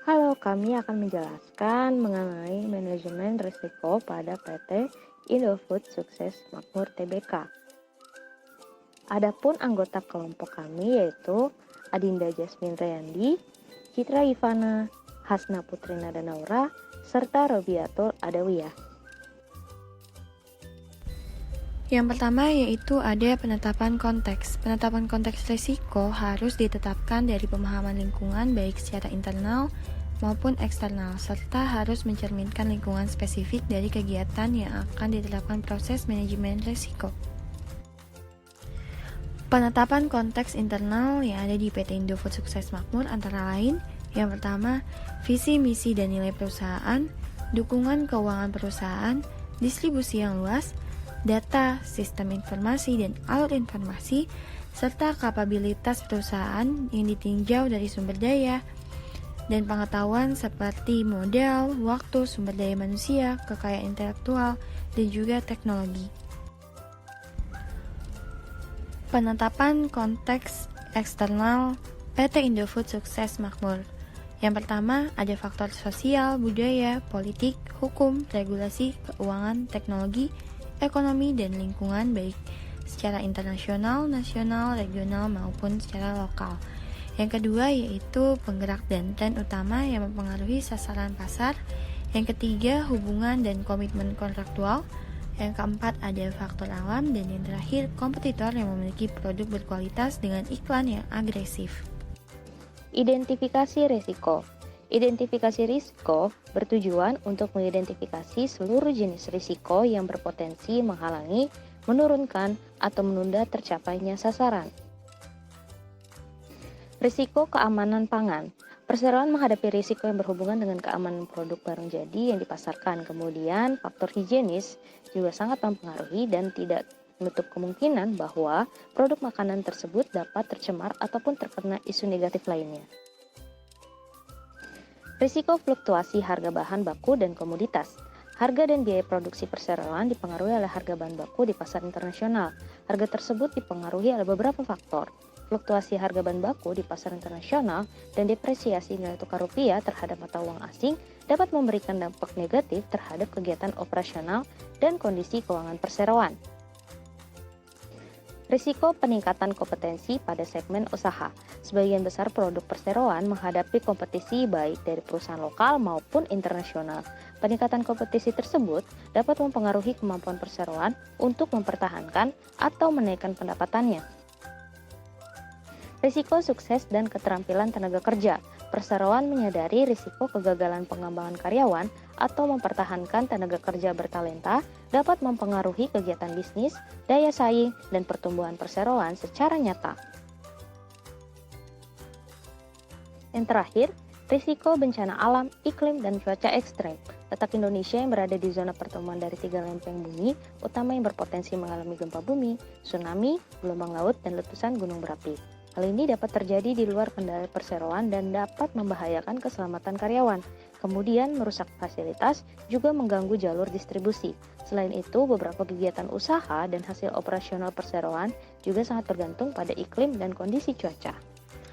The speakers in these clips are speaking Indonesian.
Halo, kami akan menjelaskan mengenai manajemen risiko pada PT Indofood Sukses Makmur Tbk. Adapun anggota kelompok kami yaitu Adinda Jasmine Reyandi, Citra Ivana, Hasna Putri Nadanaura, serta Robiatul Adawiyah. Yang pertama yaitu ada penetapan konteks. Penetapan konteks risiko harus ditetapkan dari pemahaman lingkungan baik secara internal maupun eksternal, serta harus mencerminkan lingkungan spesifik dari kegiatan yang akan diterapkan proses manajemen risiko. Penetapan konteks internal yang ada di PT Indofood Sukses Makmur antara lain, yang pertama, visi, misi, dan nilai perusahaan, dukungan keuangan perusahaan, distribusi yang luas, data, sistem informasi, dan alat informasi, serta kapabilitas perusahaan yang ditinjau dari sumber daya dan pengetahuan seperti modal, waktu, sumber daya manusia, kekayaan intelektual, dan juga teknologi. Penetapan konteks eksternal PT Indofood Sukses Makmur. Yang pertama, ada faktor sosial, budaya, politik, hukum, regulasi, keuangan, teknologi, ekonomi, dan lingkungan baik secara internasional, nasional, regional, maupun secara lokal. Yang kedua yaitu penggerak dan tren utama yang mempengaruhi sasaran pasar. Yang ketiga, hubungan dan komitmen kontraktual. Yang keempat, ada faktor alam. Dan yang terakhir, kompetitor yang memiliki produk berkualitas dengan iklan yang agresif. Identifikasi risiko. Identifikasi risiko bertujuan untuk mengidentifikasi seluruh jenis risiko yang berpotensi menghalangi, menurunkan, atau menunda tercapainya sasaran. Risiko keamanan pangan. Perseroan menghadapi risiko yang berhubungan dengan keamanan produk barang jadi yang dipasarkan. Kemudian, faktor higienis juga sangat mempengaruhi dan tidak menutup kemungkinan bahwa produk makanan tersebut dapat tercemar ataupun terkena isu negatif lainnya. Risiko fluktuasi harga bahan baku dan komoditas. Harga dan biaya produksi perseroan dipengaruhi oleh harga bahan baku di pasar internasional. Harga tersebut dipengaruhi oleh beberapa faktor. Fluktuasi harga bahan baku di pasar internasional dan depresiasi nilai tukar rupiah terhadap mata uang asing dapat memberikan dampak negatif terhadap kegiatan operasional dan kondisi keuangan perseroan. Risiko peningkatan kompetensi pada segmen usaha. Sebagian besar produk perseroan menghadapi kompetisi baik dari perusahaan lokal maupun internasional. Peningkatan kompetisi tersebut dapat mempengaruhi kemampuan perseroan untuk mempertahankan atau menaikkan pendapatannya. Risiko sukses dan keterampilan tenaga kerja. Perseroan menyadari risiko kegagalan pengembangan karyawan atau mempertahankan tenaga kerja bertalenta dapat mempengaruhi kegiatan bisnis, daya saing, dan pertumbuhan perseroan secara nyata. Yang terakhir, risiko bencana alam, iklim, dan cuaca ekstrem. Letak Indonesia yang berada di zona pertemuan dari 3 lempeng bumi, utama yang berpotensi mengalami gempa bumi, tsunami, gelombang laut, dan letusan gunung berapi. Hal ini dapat terjadi di luar kendali perseroan dan dapat membahayakan keselamatan karyawan. Kemudian merusak fasilitas, juga mengganggu jalur distribusi. Selain itu, beberapa kegiatan usaha dan hasil operasional perseroan juga sangat bergantung pada iklim dan kondisi cuaca.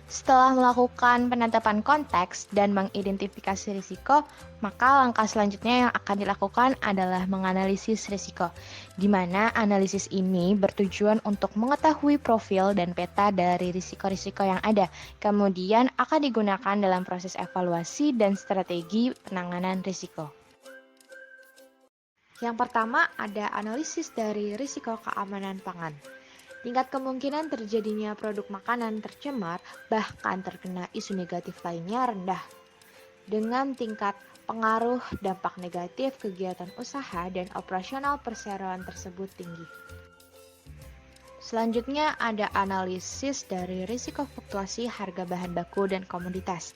Setelah melakukan penetapan konteks dan mengidentifikasi risiko, maka langkah selanjutnya yang akan dilakukan adalah menganalisis risiko, di mana analisis ini bertujuan untuk mengetahui profil dan peta dari risiko-risiko yang ada, kemudian akan digunakan dalam proses evaluasi dan strategi penanganan risiko. Yang pertama ada analisis dari risiko keamanan pangan. Tingkat kemungkinan terjadinya produk makanan tercemar bahkan terkena isu negatif lainnya rendah. Dengan tingkat pengaruh dampak negatif kegiatan usaha dan operasional perseroan tersebut tinggi. Selanjutnya ada analisis dari risiko fluktuasi harga bahan baku dan komoditas.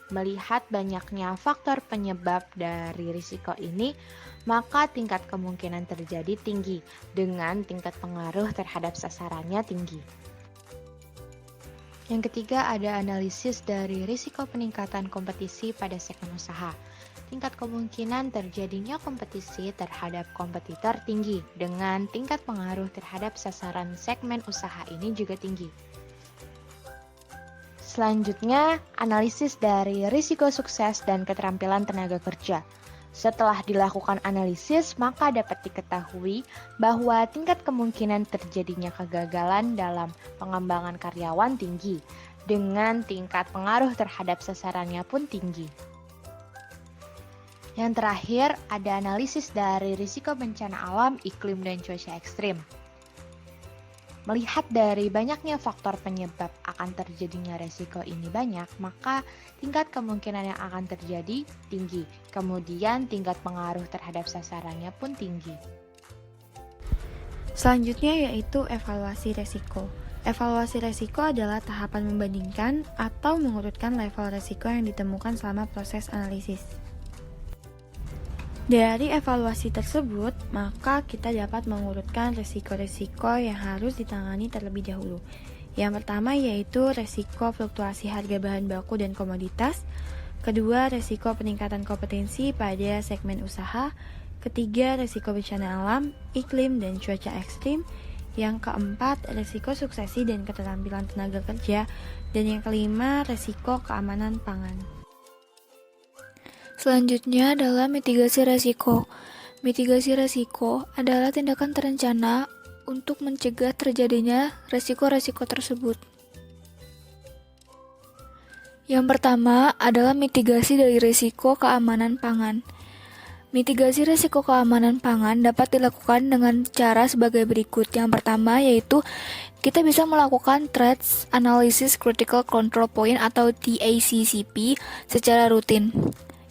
Melihat banyaknya faktor penyebab dari risiko ini, maka tingkat kemungkinan terjadi tinggi dengan tingkat pengaruh terhadap sasarannya tinggi. Yang ketiga ada analisis dari risiko peningkatan kompetisi pada segmen usaha. Tingkat kemungkinan terjadinya kompetisi terhadap kompetitor tinggi dengan tingkat pengaruh terhadap sasaran segmen usaha ini juga tinggi. Selanjutnya, analisis dari risiko sukses dan keterampilan tenaga kerja. Setelah dilakukan analisis, maka dapat diketahui bahwa tingkat kemungkinan terjadinya kegagalan dalam pengembangan karyawan tinggi, dengan tingkat pengaruh terhadap sasarannya pun tinggi. Yang terakhir, ada analisis dari risiko bencana alam, iklim, dan cuaca ekstrim. Melihat dari banyaknya faktor penyebab akan terjadinya resiko ini banyak, maka tingkat kemungkinan yang akan terjadi tinggi. Kemudian tingkat pengaruh terhadap sasarannya pun tinggi. Selanjutnya yaitu evaluasi resiko. Evaluasi resiko adalah tahapan membandingkan atau mengurutkan level resiko yang ditemukan selama proses analisis. Dari evaluasi tersebut, maka kita dapat mengurutkan resiko-resiko yang harus ditangani terlebih dahulu. Yang pertama yaitu resiko fluktuasi harga bahan baku dan komoditas. Kedua, resiko peningkatan kompetensi pada segmen usaha. Ketiga, resiko bencana alam, iklim, dan cuaca ekstrim. Yang keempat, resiko suksesi dan keterampilan tenaga kerja. Dan yang kelima, resiko keamanan pangan. Selanjutnya adalah mitigasi resiko. Mitigasi resiko adalah tindakan terencana untuk mencegah terjadinya resiko-resiko tersebut. Yang pertama adalah mitigasi dari risiko keamanan pangan. Mitigasi risiko keamanan pangan dapat dilakukan dengan cara sebagai berikut. Yang pertama yaitu kita bisa melakukan Threat Analysis Critical Control Point atau TACCP secara rutin.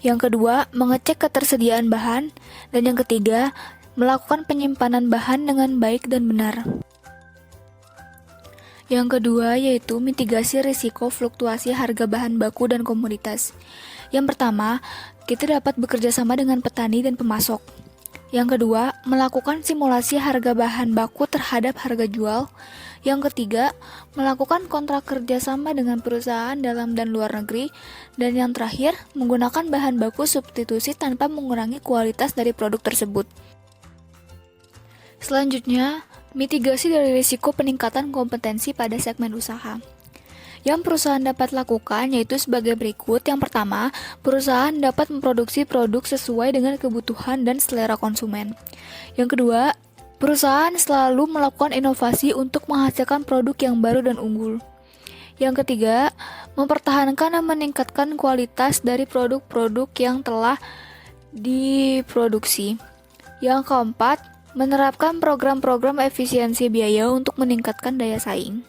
Yang kedua, mengecek ketersediaan bahan. Dan yang ketiga, melakukan penyimpanan bahan dengan baik dan benar. Yang kedua yaitu mitigasi risiko fluktuasi harga bahan baku dan komoditas. Yang pertama, kita dapat bekerja sama dengan petani dan pemasok. Yang kedua, melakukan simulasi harga bahan baku terhadap harga jual. Yang ketiga, melakukan kontrak kerjasama dengan perusahaan dalam dan luar negeri. Dan yang terakhir, menggunakan bahan baku substitusi tanpa mengurangi kualitas dari produk tersebut. Selanjutnya, mitigasi dari risiko peningkatan kompetensi pada segmen usaha. Yang perusahaan dapat lakukan yaitu sebagai berikut. Yang pertama, perusahaan dapat memproduksi produk sesuai dengan kebutuhan dan selera konsumen. Yang kedua, perusahaan selalu melakukan inovasi untuk menghasilkan produk yang baru dan unggul. Yang ketiga, mempertahankan dan meningkatkan kualitas dari produk-produk yang telah diproduksi. Yang keempat, menerapkan program-program efisiensi biaya untuk meningkatkan daya saing.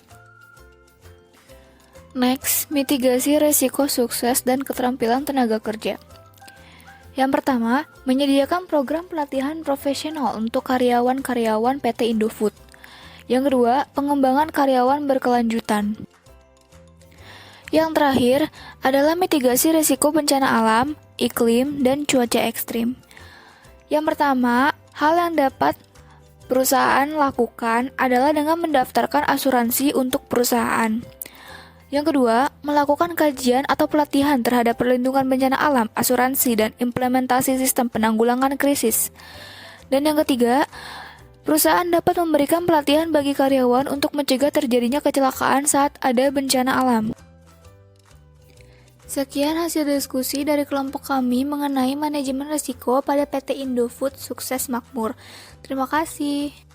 Next, mitigasi resiko sukses dan keterampilan tenaga kerja. Yang pertama, menyediakan program pelatihan profesional untuk karyawan-karyawan PT Indofood. Yang kedua, pengembangan karyawan berkelanjutan. Yang terakhir adalah mitigasi risiko bencana alam, iklim, dan cuaca ekstrim. Yang pertama, hal yang dapat perusahaan lakukan adalah dengan mendaftarkan asuransi untuk perusahaan. Yang kedua, melakukan kajian atau pelatihan terhadap perlindungan bencana alam, asuransi, dan implementasi sistem penanggulangan krisis. Dan yang ketiga, perusahaan dapat memberikan pelatihan bagi karyawan untuk mencegah terjadinya kecelakaan saat ada bencana alam. Sekian hasil diskusi dari kelompok kami mengenai manajemen risiko pada PT Indofood Sukses Makmur. Terima kasih.